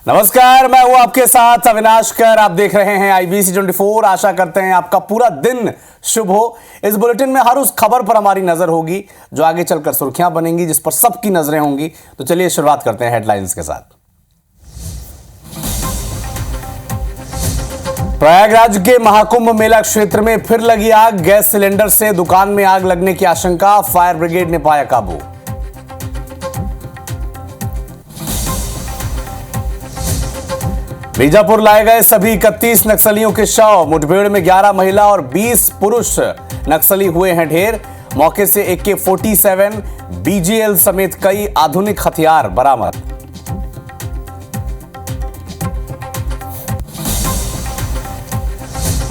नमस्कार, मैं हूं आपके साथ अविनाश कर। आप देख रहे हैं IBC 24। आशा करते हैं आपका पूरा दिन शुभ हो। इस बुलेटिन में हर उस खबर पर हमारी नजर होगी जो आगे चलकर सुर्खियां बनेंगी, जिस पर सबकी नजरें होंगी। तो चलिए शुरुआत करते हैं हेडलाइंस के साथ। प्रयागराज के महाकुंभ मेला क्षेत्र में फिर लगी आग। गैस सिलेंडर से दुकान में आग लगने की आशंका, फायर ब्रिगेड ने पाया काबू। बीजापुर लाए गए सभी 31 नक्सलियों के शव। मुठभेड़ में 11 महिला और 20 पुरुष नक्सली हुए हैं ढेर। मौके से AK-47, BGL समेत कई आधुनिक हथियार बरामद।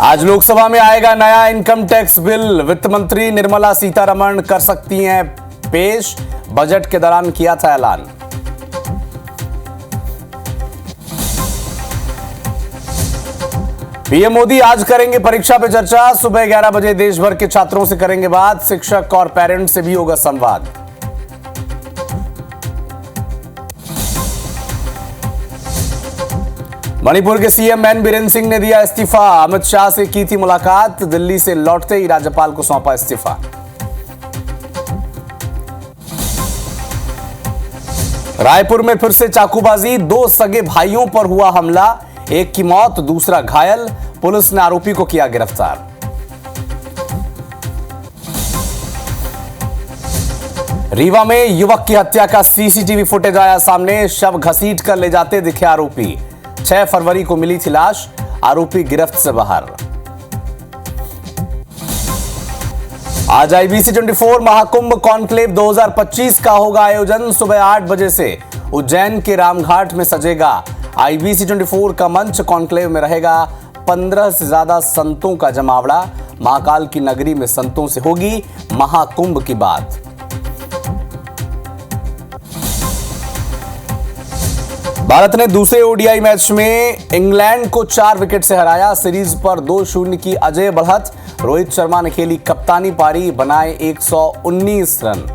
आज लोकसभा में आएगा नया इनकम टैक्स बिल। वित्त मंत्री निर्मला सीतारमण कर सकती हैं पेश। बजट के दौरान किया था ऐलान। पीएम मोदी आज करेंगे परीक्षा पे चर्चा। सुबह 11 बजे देश भर के छात्रों से करेंगे बात। शिक्षक और पेरेंट्स से भी होगा संवाद। मणिपुर के CM एन बीरेन सिंह ने दिया इस्तीफा। अमित शाह से की थी मुलाकात। दिल्ली से लौटते ही राज्यपाल को सौंपा इस्तीफा। रायपुर में फिर से चाकूबाजी। 2 सगे भाइयों पर हुआ हमला। एक की मौत, दूसरा घायल। पुलिस ने आरोपी को किया गिरफ्तार। रीवा में युवक की हत्या का CCTV फुटेज आया सामने। शव घसीट कर ले जाते दिखे आरोपी। 6 फरवरी को मिली थी लाश। आरोपी गिरफ्त से बाहर। आज IBC 24 महाकुंभ कॉन्क्लेव 2025 का होगा आयोजन। सुबह 8 बजे से उज्जैन के रामघाट में सजेगा IBC 24 का मंच। कॉन्क्लेव में रहेगा 15 से ज्यादा संतों का जमावड़ा। महाकाल की नगरी में संतों से होगी महाकुंभ की बात। भारत ने दूसरे ODI मैच में इंग्लैंड को 4 विकेट से हराया। सीरीज पर 2-0 की अजय बढ़त। रोहित शर्मा ने खेली कप्तानी पारी, बनाए 119 रन।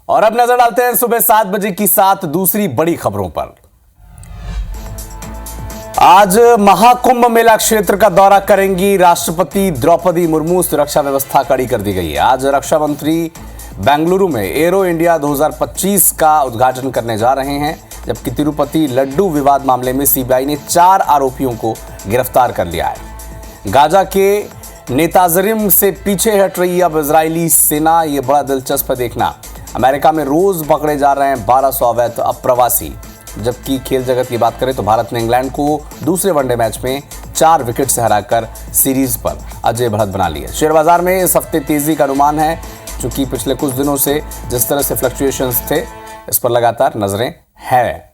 और अब नजर डालते हैं सुबह 7 बजे की 7 दूसरी बड़ी खबरों पर। आज महाकुंभ मेला क्षेत्र का दौरा करेंगी राष्ट्रपति द्रौपदी मुर्मू। सुरक्षा व्यवस्था कड़ी कर दी गई है। आज रक्षा मंत्री बेंगलुरु में एरो इंडिया 2025 का उद्घाटन करने जा रहे हैं, जबकि तिरुपति लड्डू विवाद मामले में CBI ने 4 आरोपियों को गिरफ्तार कर लिया है। गाजा के नेताजरिम से पीछे हट रही अब इजरायली सेना। यह बड़ा दिलचस्प है देखना। अमेरिका में रोज पकड़े जा रहे हैं 1200 अवैध अप्रवासी। जबकि खेल जगत की बात करें तो भारत ने इंग्लैंड को दूसरे वनडे मैच में 4 विकेट से हराकर सीरीज पर अजय बढ़त बना ली है। शेयर बाजार में इस हफ्ते तेजी का अनुमान है, क्योंकि पिछले कुछ दिनों से जिस तरह से फ्लक्चुएशंस थे, इस पर लगातार नजरें हैं।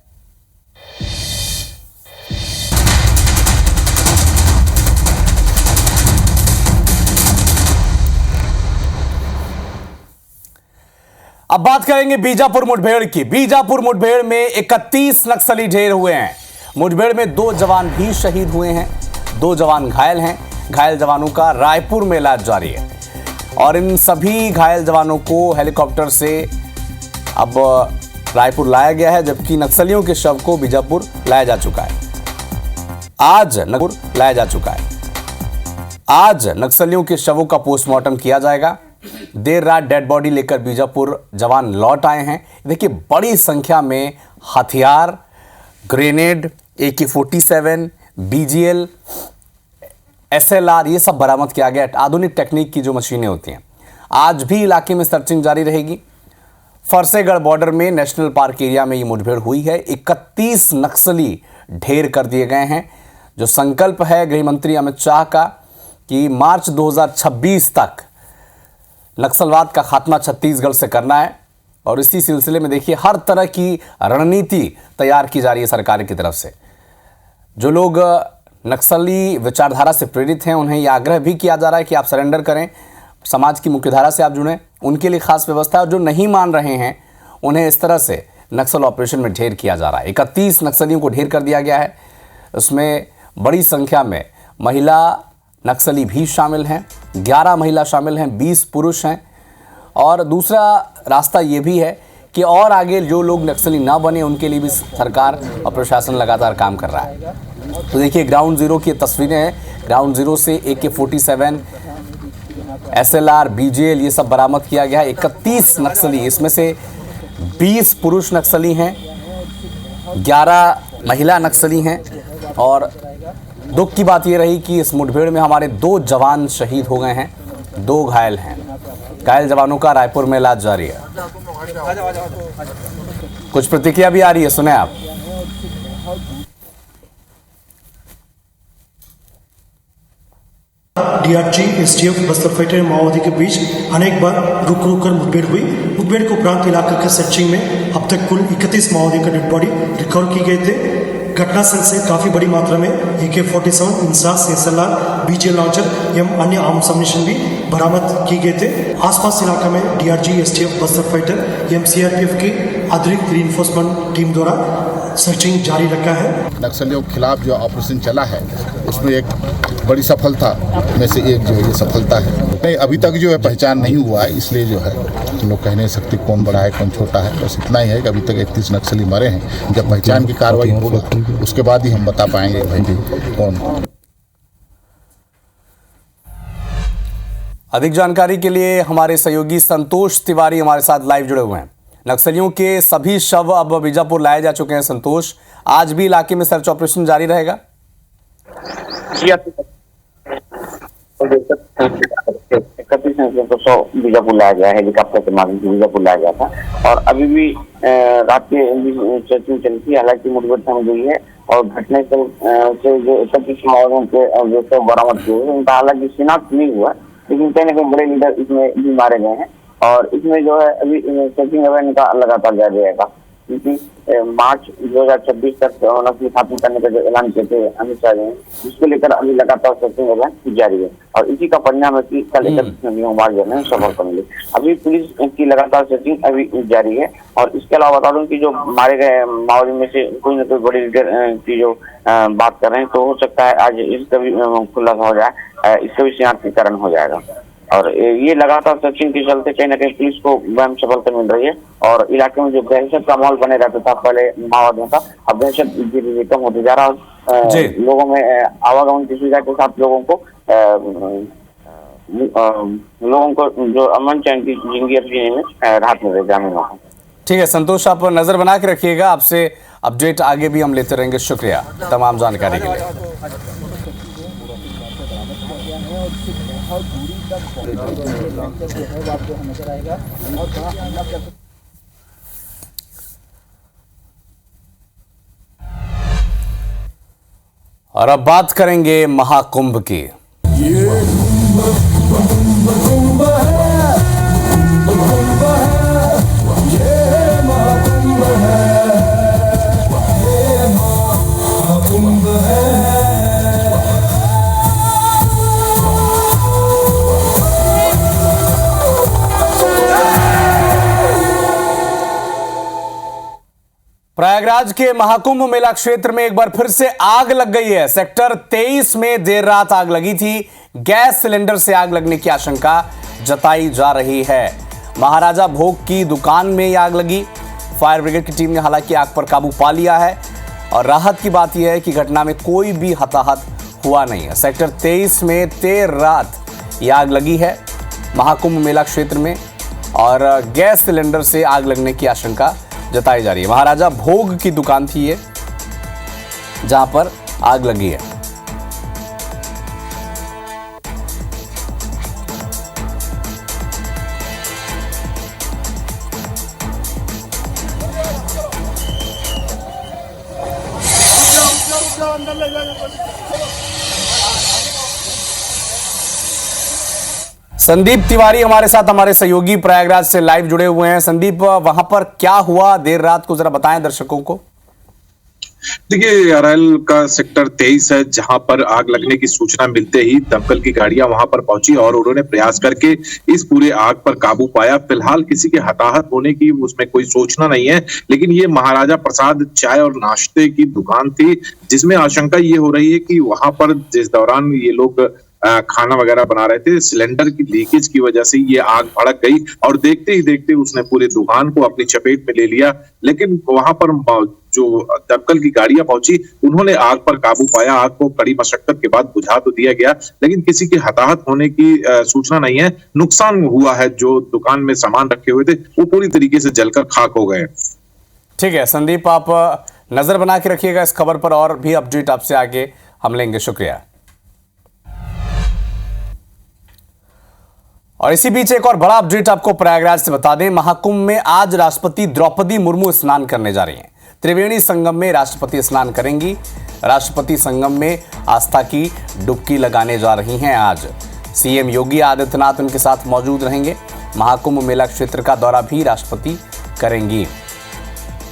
अब बात करेंगे बीजापुर मुठभेड़ की। बीजापुर मुठभेड़ में 31 नक्सली ढेर हुए हैं। मुठभेड़ में 2 जवान भी शहीद हुए हैं, 2 जवान घायल हैं। घायल जवानों का रायपुर में इलाज जारी है और इन सभी घायल जवानों को हेलीकॉप्टर से अब रायपुर लाया गया है, जबकि नक्सलियों के शव को बीजापुर लाया जा चुका है। आज नक्सलियों के शवों का पोस्टमार्टम किया जाएगा। देर रात डेड बॉडी लेकर बीजापुर जवान लौट आए हैं। देखिए, बड़ी संख्या में हथियार, ग्रेनेड, AK-47, BGL, SLR ये सब बरामद किया गया। आधुनिक टेक्निक की जो मशीनें होती हैं। आज भी इलाके में सर्चिंग जारी रहेगी। फरसेगढ़ बॉर्डर में नेशनल पार्क एरिया में ये मुठभेड़ हुई है। 31 नक्सली ढेर कर दिए गए हैं। जो संकल्प है गृह मंत्री अमित शाह का कि मार्च 2026 तक नक्सलवाद का खात्मा छत्तीसगढ़ से करना है, और इसी सिलसिले में देखिए हर तरह की रणनीति तैयार की जा रही है सरकार की तरफ से। जो लोग नक्सली विचारधारा से प्रेरित हैं उन्हें यह आग्रह भी किया जा रहा है कि आप सरेंडर करें, समाज की मुख्यधारा से आप जुड़ें, उनके लिए खास व्यवस्था है। और जो नहीं मान रहे हैं उन्हें इस तरह से नक्सल ऑपरेशन में ढेर किया जा रहा है। 31 नक्सलियों को ढेर कर दिया गया है। उसमें बड़ी संख्या में महिला नक्सली भी शामिल हैं, 11 महिला शामिल हैं, 20 पुरुष हैं। और दूसरा रास्ता ये भी है कि और आगे जो लोग नक्सली ना बने उनके लिए भी सरकार और प्रशासन लगातार काम कर रहा है। तो देखिए ग्राउंड जीरो की तस्वीरें हैं। ग्राउंड जीरो से AK-47, SLR, BJL ये सब बरामद किया गया है। 31 नक्सली, इसमें से 20 पुरुष नक्सली हैं, 11 महिला नक्सली हैं। और दुख की बात ये रही कि इस मुठभेड़ में हमारे 2 जवान शहीद हो गए हैं, 2 घायल हैं। घायल जवानों का रायपुर में इलाज जारी है। कुछ प्रतिक्रिया भी आ रही है, सुने आप। DRG, STF, बस्तर फाइटर माओवादी के बीच अनेक बार रुक कर मुठभेड़ हुई। मुठभेड़ को उपरांत इलाके के सर्चिंग में अब तक कुल 31 माओवादियों का डेड बॉडी रिकवर की गए थे। घटनास्थल से काफी बड़ी मात्रा में AK-47, INSAS, SLR, BJL launcher एवं अन्य आर्म्स अम्युनिशन भी बरामद किए गए थे। आसपास इलाका में DRG, STF, बस्तर फाइटर एवं CRPF की अतिरिक्त रीइंफोर्समेंट टीम द्वारा सर्चिंग जारी रखा है। नक्सलियों के खिलाफ जो ऑपरेशन चला है उसमें एक बड़ी सफलता में से एक जो है ये सफलता है। नहीं, अभी तक जो है पहचान नहीं हुआ है, इसलिए जो है हम लोग कह नहीं सकते कौन बड़ा है कौन छोटा है। बस इतना ही है कि अभी तक 31 नक्सली मरे हैं। जब पहचान की कार्रवाई होगा उसके बाद ही हम बता पाएंगे भाई कौन। अधिक जानकारी के लिए हमारे सहयोगी संतोष तिवारी हमारे साथ लाइव जुड़े हुए हैं। नक्सलियों के सभी शव अब बीजापुर लाए जा चुके हैं। संतोष, आज भी इलाके में सर्च ऑपरेशन जारी रहेगा? बीजापुर लाया गया है, हेलीकॉप्टर के माध्यम से बीजापुर लाया गया था और अभी भी रात के सर्चिंग चल रही है। हालांकि मुठभेड़ थम गई है और घटनास्थल से जो 31 माओवादियों के जो सब बरामद किए हैं उनका हालांकि शिनाख्त नहीं हुआ, लेकिन कहीं ना कहीं बड़े लीडर इसमें भी मारे गए हैं। और इसमें जो है अभी सर्चिंग अभियान का लगातार जारी रहेगा, क्योंकि मार्च 2026 तक नक्सली खात्मा करने का जो ऐलान किए थे अमित शाह ने, जिसको लेकर अभी लगातार सर्चिंग अभियान जारी है। और इसी का परिणाम है कि कल 31 नक्सलियों मार जाने में सफल करेंगे। अभी पुलिस की लगातार सर्चिंग अभी जारी है। और इसके अलावा बता दूं कि जो मारे गए माओवादी में से कोई न कोई बड़ी लीडर की जो बात कर रहे हैं, तो हो सकता है आज इसका भी खुलासा हो जाए, इसका भी शिनाख्तीकरण हो जाएगा। और ये लगातार सर्चिंग के चलते कहीं ना कहीं पुलिस को बड़ी सफलता मिल रही है। और इलाके में जो दहशत का माहौल बने रहता था पहले माओवादियों का, अब दहशत धीरे धीरे कम होते जा रहा है। लोगों में आवागमन की सुविधा के साथ लोगों को जो अमन चैन की जिंदगी जीने में राहत मिल रही ग्रामीणों को। ठीक है संतोष, आप नजर बना के रखिएगा। आपसे अपडेट आगे भी हम लेते रहेंगे। शुक्रिया तमाम जानकारी के लिए। और अब बात करेंगे महाकुंभ की। प्रयागराज के महाकुंभ मेला क्षेत्र में एक बार फिर से आग लग गई है। सेक्टर 23 में देर रात आग लगी थी। गैस सिलेंडर से आग लगने की आशंका जताई जा रही है। महाराजा भोग की दुकान में यह आग लगी। फायर ब्रिगेड की टीम ने हालांकि आग पर काबू पा लिया है और राहत की बात यह है कि घटना में कोई भी हताहत हुआ नहीं है। सेक्टर 23 में देर रात यह आग लगी है महाकुंभ मेला क्षेत्र में और गैस सिलेंडर से आग लगने की आशंका जताई जा रही है। महाराजा भोग की दुकान थी ये जहां पर आग लगी है। संदीप तिवारी हमारे साथ, हमारे सहयोगी प्रयागराज से लाइव जुड़े हुए हैं। संदीप, वहां पर क्या हुआ देर रात को, जरा बताएं दर्शकों को। देखिए, अरैल का सेक्टर 23 है, जहां पर आग लगने की सूचना मिलते ही दमकल की गाड़ियां वहां पर पहुंची और उन्होंने प्रयास करके इस पूरे आग पर काबू पाया। फिलहाल किसी के हताहत होने की उसमें कोई सूचना नहीं है, लेकिन ये महाराजा प्रसाद चाय और नाश्ते की दुकान थी, जिसमें आशंका ये हो रही है कि वहां पर जिस दौरान ये लोग खाना वगैरह बना रहे थे, सिलेंडर की लीकेज की वजह से ये आग भड़क गई और देखते ही देखते उसने पूरी दुकान को अपनी चपेट में ले लिया। लेकिन वहां पर जो दमकल की गाड़ियां पहुंची, उन्होंने आग पर काबू पाया। आग को कड़ी मशक्कत के बाद बुझा तो दिया गया, लेकिन किसी के हताहत होने की सूचना नहीं है। नुकसान हुआ है, जो दुकान में सामान रखे हुए थे वो पूरी तरीके से जलकर खाक हो गए। ठीक है संदीप, आप नजर बना के रखिएगा इस खबर पर, और भी अपडेट आपसे आगे हम लेंगे। शुक्रिया। और इसी बीच एक और बड़ा अपडेट आपको प्रयागराज से बता दें। महाकुंभ में आज राष्ट्रपति द्रौपदी मुर्मू स्नान करने जा रही हैं। त्रिवेणी संगम में राष्ट्रपति स्नान करेंगी। राष्ट्रपति संगम में आस्था की डुबकी लगाने जा रही हैं। आज सीएम योगी आदित्यनाथ उनके साथ मौजूद रहेंगे। महाकुंभ मेला क्षेत्र का दौरा भी राष्ट्रपति करेंगी।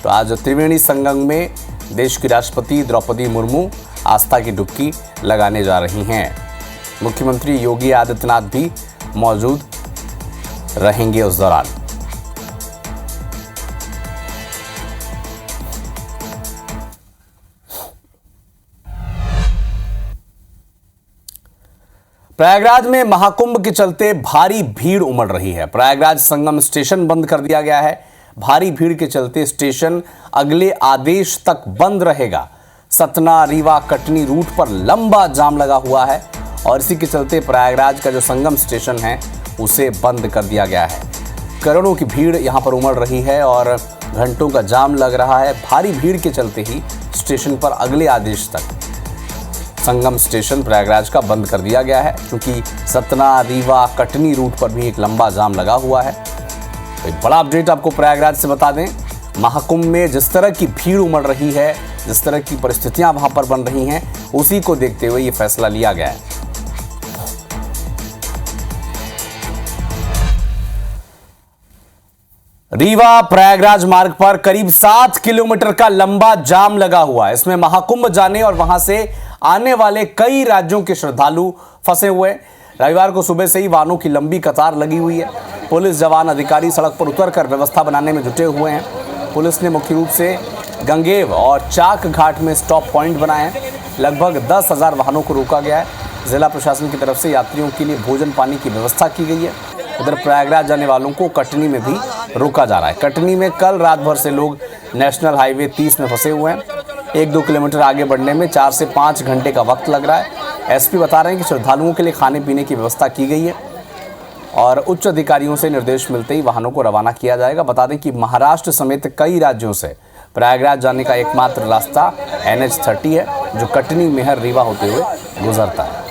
तो आज त्रिवेणी संगम में देश की राष्ट्रपति द्रौपदी मुर्मू आस्था की डुबकी लगाने जा रही हैं। मुख्यमंत्री योगी आदित्यनाथ भी मौजूद रहेंगे उस दौरान। प्रयागराज में महाकुंभ के चलते भारी भीड़ उमड़ रही है। प्रयागराज संगम स्टेशन बंद कर दिया गया है। भारी भीड़ के चलते स्टेशन अगले आदेश तक बंद रहेगा। सतना, रीवा, कटनी रूट पर लंबा जाम लगा हुआ है और इसी के चलते प्रयागराज का जो संगम स्टेशन है उसे बंद कर दिया गया है। करोड़ों की भीड़ यहां पर उमड़ रही है और घंटों का जाम लग रहा है। भारी भीड़ के चलते ही स्टेशन पर अगले आदेश तक संगम स्टेशन प्रयागराज का बंद कर दिया गया है, क्योंकि सतना, रीवा, कटनी रूट पर भी एक लंबा जाम लगा हुआ है। तो एक बड़ा अपडेट आपको प्रयागराज से बता दें। महाकुंभ में जिस तरह की भीड़ उमड़ रही है, जिस तरह की परिस्थितियां वहां पर बन रही हैं, उसी को देखते हुए ये फैसला लिया गया है। रीवा प्रयागराज मार्ग पर करीब 7 किलोमीटर का लंबा जाम लगा हुआ है। इसमें महाकुंभ जाने और वहां से आने वाले कई राज्यों के श्रद्धालु फंसे हुए हैं। रविवार को सुबह से ही वाहनों की लंबी कतार लगी हुई है। पुलिस जवान, अधिकारी सड़क पर उतरकर व्यवस्था बनाने में जुटे हुए हैं। पुलिस ने मुख्य रूप से गंगेव और चाक घाट में स्टॉप पॉइंट बनाए हैं। लगभग 10,000 वाहनों को रोका गया है। जिला प्रशासन की तरफ से यात्रियों के लिए भोजन पानी की व्यवस्था की गई है। उधर प्रयागराज जाने वालों को कटनी में भी रोका जा रहा है। कटनी में कल रात भर से लोग नेशनल हाईवे 30 में फंसे हुए हैं। 1-2 किलोमीटर आगे बढ़ने में 4 से 5 घंटे का वक्त लग रहा है। एसपी बता रहे हैं कि श्रद्धालुओं के लिए खाने पीने की व्यवस्था की गई है और उच्च अधिकारियों से निर्देश मिलते ही वाहनों को रवाना किया जाएगा। बता दें कि महाराष्ट्र समेत कई राज्यों से प्रयागराज जाने का एकमात्र रास्ता NH30 है, जो कटनी, मेहर, रीवा होते हुए गुजरता है।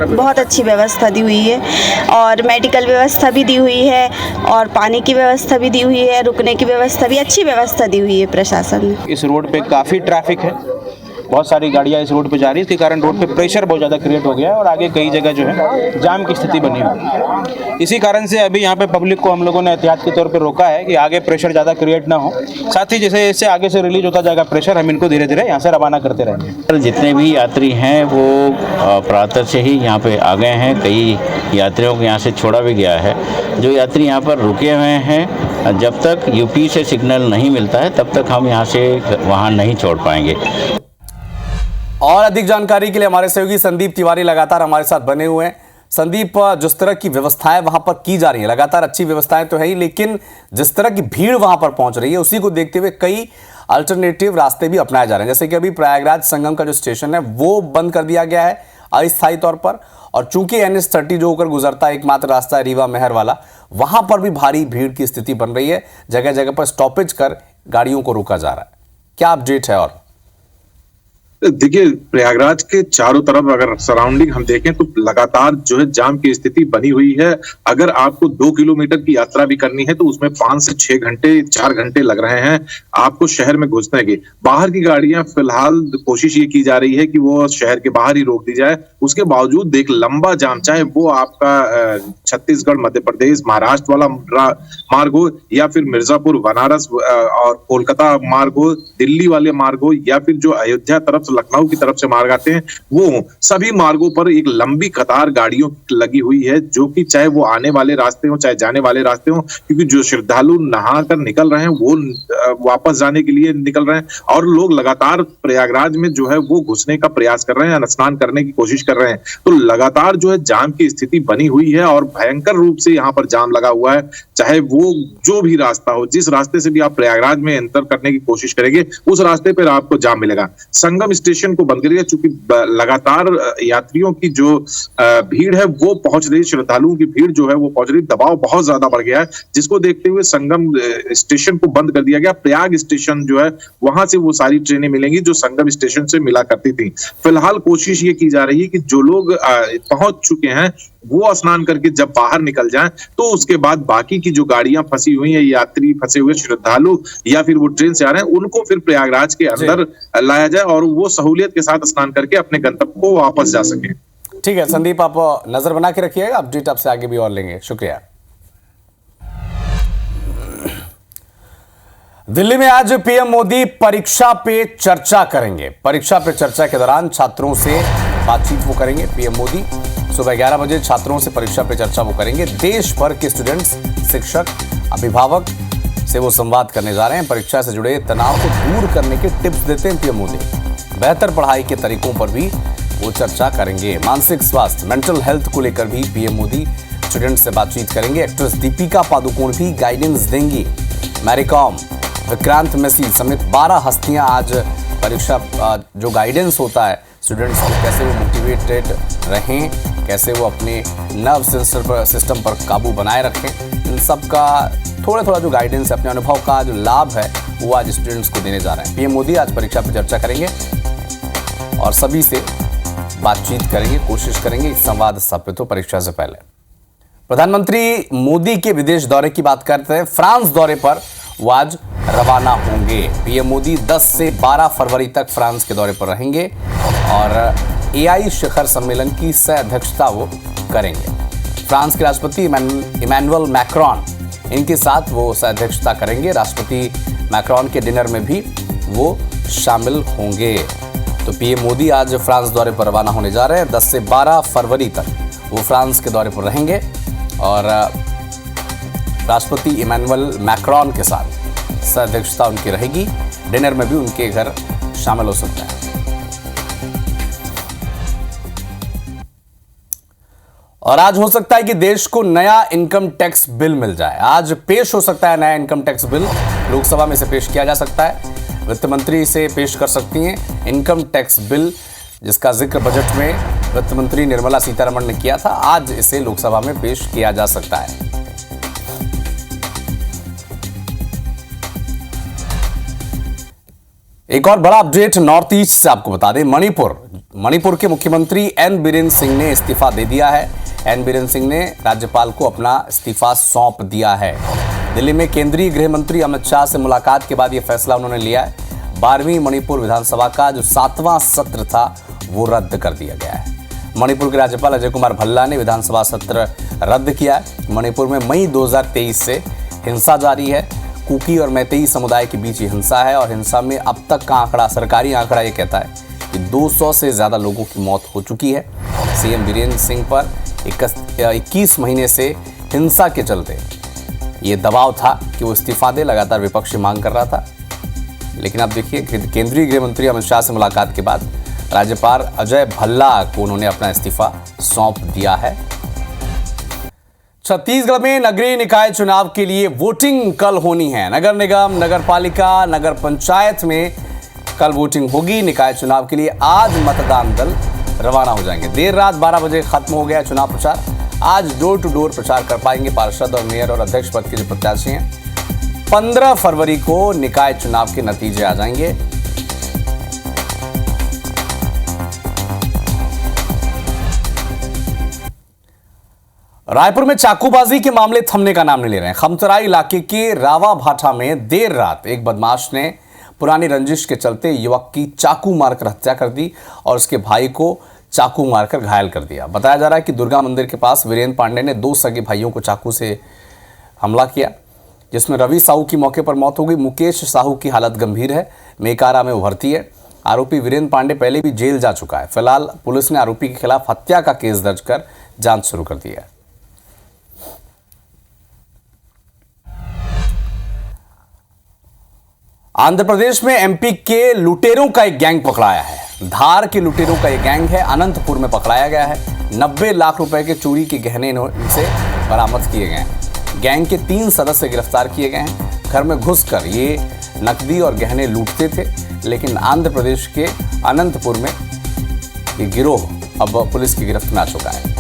बहुत अच्छी व्यवस्था दी हुई है और मेडिकल व्यवस्था भी दी हुई है और पानी की व्यवस्था भी दी हुई है, रुकने की व्यवस्था भी, अच्छी व्यवस्था दी हुई है प्रशासन ने। इस रोड पे काफ़ी ट्रैफिक है, बहुत सारी गाड़ियाँ इस रोड पे जा रही है। इसके कारण रोड पे प्रेशर बहुत ज़्यादा क्रिएट हो गया है और आगे कई जगह जो है जाम की स्थिति बनी हुई है। इसी कारण से अभी यहाँ पे पब्लिक को हम लोगों ने एहतियात के तौर पे रोका है कि आगे प्रेशर ज़्यादा क्रिएट ना हो। साथ ही जैसे इससे आगे से रिलीज होता जाएगा प्रेशर, हम इनको धीरे धीरे यहाँ से रवाना करते रहेंगे। जितने भी यात्री हैं वो प्रातः से ही यहाँ पे आ गए हैं। कई यात्रियों को यहाँ से छोड़ा भी गया है। जो यात्री यहाँ पर रुके हुए हैं, जब तक यूपी से सिग्नल नहीं मिलता है तब तक हम यहाँ से वाहन नहीं छोड़ पाएंगे। और अधिक जानकारी के लिए हमारे सहयोगी संदीप तिवारी लगातार हमारे साथ बने हुए हैं। संदीप, जिस तरह की व्यवस्थाएं वहां पर की जा रही है, लगातार अच्छी व्यवस्थाएं तो है ही, लेकिन जिस तरह की भीड़ वहां पर पहुंच रही है उसी को देखते हुए कई अल्टरनेटिव रास्ते भी अपनाए जा रहे हैं। जैसे कि अभी प्रयागराज संगम का जो स्टेशन है वो बंद कर दिया गया है अस्थायी तौर पर, और चूंकि NH30 जो होकर गुजरता है एकमात्र रास्ता है रीवा मेहर वाला, वहां पर भी भारी भीड़ की स्थिति बन रही है। जगह जगह पर स्टॉपेज कर गाड़ियों को रोका जा रहा है। क्या अपडेट है? और देखिए, प्रयागराज के चारों तरफ अगर सराउंडिंग हम देखें तो लगातार जो है जाम की स्थिति बनी हुई है। अगर आपको 2 किलोमीटर की यात्रा भी करनी है तो उसमें 5 से 6 घंटे 4 घंटे लग रहे हैं आपको शहर में घुसने के। बाहर की गाड़ियां फिलहाल कोशिश ये की जा रही है कि वो शहर के बाहर ही रोक दी जाए। उसके बावजूद एक लंबा जाम, चाहे वो आपका छत्तीसगढ़, मध्य प्रदेश, महाराष्ट्र वाला मार्ग हो या फिर मिर्जापुर, बनारस और कोलकाता मार्ग हो, दिल्ली वाले मार्ग हो या फिर जो अयोध्या तरफ लखनऊ की तरफ से मार्ग आते हैं, वो सभी मार्गों पर एक लंबी कतार गाड़ियों लगी हुई है, जो कि चाहे वो आने वाले रास्ते हो चाहे जाने वाले रास्ते हो, क्योंकि जो श्रद्धालु नहा कर निकल रहे हैं वो वापस जाने के लिए निकल रहे हैं और लोग लगातार प्रयागराज में जो है वो घुसने का प्रयास कर रहे हैं, स्नान करने की कोशिश कर रहे हैं। तो लगातार जो है जाम की स्थिति बनी हुई है और भयंकर रूप से यहाँ पर जाम लगा हुआ है। चाहे वो जो भी रास्ता हो, जिस रास्ते से भी आप प्रयागराज में एंटर करने की कोशिश करेंगे, उस रास्ते पर आपको जाम मिलेगा। संगम स्टेशन को बंद करिए, चूंकि लगातार यात्रियों की जो भीड़ है वो पहुंच रही, श्रद्धालुओं की भीड़ जो है वो पहुंच रही, दबाव बहुत ज्यादा बढ़ गया है, जिसको देखते हुए संगम स्टेशन को बंद कर दिया गया। प्रयाग स्टेशन जो है वहां से वो सारी ट्रेनें मिलेंगी जो संगम स्टेशन से मिला करती थी। फिलहाल कोशिश ये की जा रही है कि जो लोग पहुंच चुके हैं वो स्नान करके जब बाहर निकल जाएं तो उसके बाद बाकी की जो गाड़ियां फंसी हुई हैं, यात्री फंसे हुए श्रद्धालु या फिर वो ट्रेन से आ रहे हैं, उनको फिर प्रयागराज के अंदर लाया जाए और वो सहूलियत के साथ स्नान करके अपने गंतव्य को वापस जा सके। ठीक है संदीप, आप नजर बना के रखिएगा, अपडेट आपसे आगे भी और लेंगे। शुक्रिया। दिल्ली में आज पीएम मोदी परीक्षा पे चर्चा करेंगे। परीक्षा पे चर्चा के दौरान छात्रों से बातचीत वो करेंगे। पीएम मोदी सुबह 11 बजे छात्रों से परीक्षा पे चर्चा वो करेंगे। देश भर के स्टूडेंट्स, शिक्षक, अभिभावक से वो संवाद करने जा रहे हैं। परीक्षा से जुड़े तनाव को दूर करने के टिप्स देते हैं पीएम मोदी। बेहतर पढ़ाई के तरीकों पर भी वो चर्चा करेंगे। मानसिक स्वास्थ्य, मेंटल हेल्थ को लेकर भी पीएम मोदी स्टूडेंट्स से बातचीत करेंगे। एक्ट्रेस दीपिका पादुकोण भी गाइडेंस देंगी। मैरी कॉम, विक्रांत मैसी समेत 12 हस्तियां आज परीक्षा जो गाइडेंस होता है स्टूडेंट्स को, कैसे वो मोटिवेटेड रहें, कैसे वो अपने नर्व सिस्टम पर काबू बनाए रखें, इन सब का थोड़ा जो गाइडेंस है, अपने अनुभव का जो लाभ है वो आज स्टूडेंट्स को देने जा रहे हैं। पीएम मोदी आज परीक्षा पर चर्चा करेंगे और सभी से बातचीत करेंगे, कोशिश करेंगे संवाद स्थापित हो परीक्षा से पहले। प्रधानमंत्री मोदी के विदेश दौरे की बात करते हैं। फ्रांस दौरे पर वो आज रवाना होंगे। पीएम मोदी 10 से 12 फरवरी तक फ्रांस के दौरे पर रहेंगे और एआई शिखर सम्मेलन की सह अध्यक्षता वो करेंगे। फ्रांस के राष्ट्रपति इमैनुअल मैक्रॉन, इनके साथ वो सह अध्यक्षता करेंगे। राष्ट्रपति मैक्रॉन के डिनर में भी वो शामिल होंगे। तो पीएम मोदी आज फ्रांस दौरे पर रवाना होने जा रहे हैं। 10 से 12 फरवरी तक वो फ्रांस के दौरे पर रहेंगे और राष्ट्रपति इमैनुअल मैक्रॉन के साथ सह अध्यक्षता उनकी रहेगी। डिनर में भी उनके घर शामिल हो सकते हैं। और आज हो सकता है कि देश को नया इनकम टैक्स बिल मिल जाए। आज पेश हो सकता है नया इनकम टैक्स बिल, लोकसभा में से पेश किया जा सकता है। वित्त मंत्री इसे पेश कर सकती हैं। इनकम टैक्स बिल जिसका जिक्र बजट में वित्त मंत्री निर्मला सीतारमण ने किया था, आज इसे लोकसभा में पेश किया जा सकता है। एक और बड़ा अपडेट नॉर्थ ईस्ट से आपको बता दें। मणिपुर के मुख्यमंत्री एन बीरेन सिंह ने इस्तीफा दे दिया है। एन बीरेन सिंह ने राज्यपाल को अपना इस्तीफा सौंप दिया है। दिल्ली में केंद्रीय गृह मंत्री अमित शाह से मुलाकात के बाद यह फैसला उन्होंने लिया है। 12वीं मणिपुर विधानसभा का जो 7वां सत्र था वो रद्द कर दिया गया है। मणिपुर के राज्यपाल अजय कुमार भल्ला ने विधानसभा सत्र रद्द किया है। मणिपुर में मई 2023 से हिंसा जारी है। कुकी और मैतेई समुदाय के बीच ये हिंसा है और हिंसा में अब तक का आंकड़ा, सरकारी आंकड़ा ये कहता है कि 200 से ज़्यादा लोगों की मौत हो चुकी है। सीएम बीरेन सिंह पर 21 महीने से हिंसा के चलते ये दबाव था कि वो इस्तीफा दे, लगातार विपक्ष मांग कर रहा था। लेकिन अब देखिए केंद्रीय गृह मंत्री अमित शाह से मुलाकात के बाद राज्यपाल अजय भल्ला को उन्होंने अपना इस्तीफा सौंप दिया है। छत्तीसगढ़ में नगरीय निकाय चुनाव के लिए वोटिंग कल होनी है। नगर निगम, नगर पालिका, नगर पंचायत में कल वोटिंग होगी। निकाय चुनाव के लिए आज मतदान दल रवाना हो जाएंगे। देर रात 12 बजे खत्म हो गया चुनाव प्रचार। आज डोर टू डोर प्रचार कर पाएंगे पार्षद और मेयर और अध्यक्ष पद के जो प्रत्याशी हैं। 15 फरवरी को निकाय चुनाव के नतीजे आ जाएंगे। रायपुर में चाकूबाजी के मामले थमने का नाम नहीं ले रहे हैं। खमतराई इलाके के रावा भाठा में देर रात एक बदमाश ने पुरानी रंजिश के चलते युवक की चाकू मारकर हत्या कर दी और उसके भाई को चाकू मारकर घायल कर दिया। बताया जा रहा है कि दुर्गा मंदिर के पास वीरेंद्र पांडे ने 2 सगे भाइयों को चाकू से हमला किया, जिसमें रवि साहू की मौके पर मौत हो गई। मुकेश साहू की हालत गंभीर है, मेकारा में भर्ती है। आरोपी वीरेंद्र पांडे पहले भी जेल जा चुका है। फिलहाल पुलिस ने आरोपी के खिलाफ हत्या का केस दर्ज कर जांच शुरू कर दी है। आंध्र प्रदेश में एमपी के लुटेरों का एक गैंग पकड़ाया है। धार के लुटेरों का एक गैंग है, अनंतपुर में पकड़ाया गया है। 90 लाख रुपए के चोरी के गहने इनसे बरामद किए गए हैं। गैंग के 3 सदस्य गिरफ्तार किए गए हैं। घर में घुसकर ये नकदी और गहने लूटते थे, लेकिन आंध्र प्रदेश के अनंतपुर में ये गिरोह अब पुलिस की गिरफ्त में आ चुका है।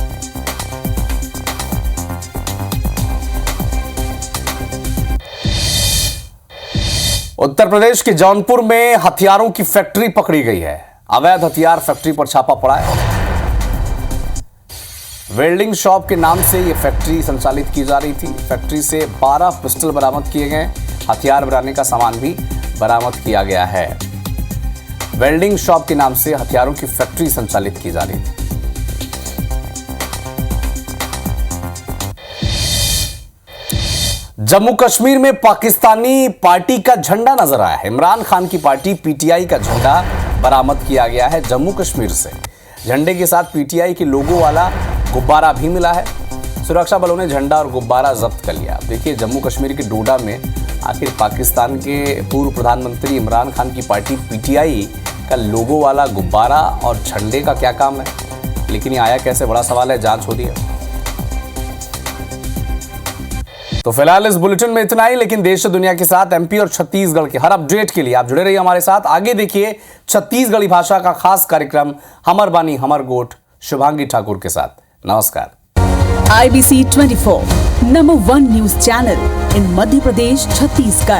उत्तर प्रदेश के जौनपुर में हथियारों की फैक्ट्री पकड़ी गई है। अवैध हथियार फैक्ट्री पर छापा पड़ा है। वेल्डिंग शॉप के नाम से यह फैक्ट्री संचालित की जा रही थी। फैक्ट्री से 12 पिस्टल बरामद किए गए। हथियार बनाने का सामान भी बरामद किया गया है। वेल्डिंग शॉप के नाम से हथियारों की फैक्ट्री संचालित की जा रही थी। जम्मू कश्मीर में पाकिस्तानी पार्टी का झंडा नजर आया है। इमरान खान की पार्टी पीटीआई का झंडा बरामद किया गया है जम्मू कश्मीर से। झंडे के साथ पीटीआई के लोगो वाला गुब्बारा भी मिला है। सुरक्षा बलों ने झंडा और गुब्बारा जब्त कर लिया। देखिए, जम्मू कश्मीर के डोडा में आखिर पाकिस्तान के पूर्व प्रधानमंत्री इमरान खान की पार्टी पीटीआई का लोगो वाला गुब्बारा और झंडे का क्या काम है, लेकिन ये आया कैसे, बड़ा सवाल है। जांच हो रही है। तो फिलहाल इस बुलेटिन में इतना ही, लेकिन देश और दुनिया के साथ एमपी और छत्तीसगढ़ के हर अपडेट के लिए आप जुड़े रहिए हमारे साथ। आगे देखिए छत्तीसगढ़ी भाषा का खास कार्यक्रम हमर बानी हमर गोठ शुभांगी ठाकुर के साथ। नमस्कार। IBC 24 number 1 news channel in Madhya Pradesh Chhattisgarh.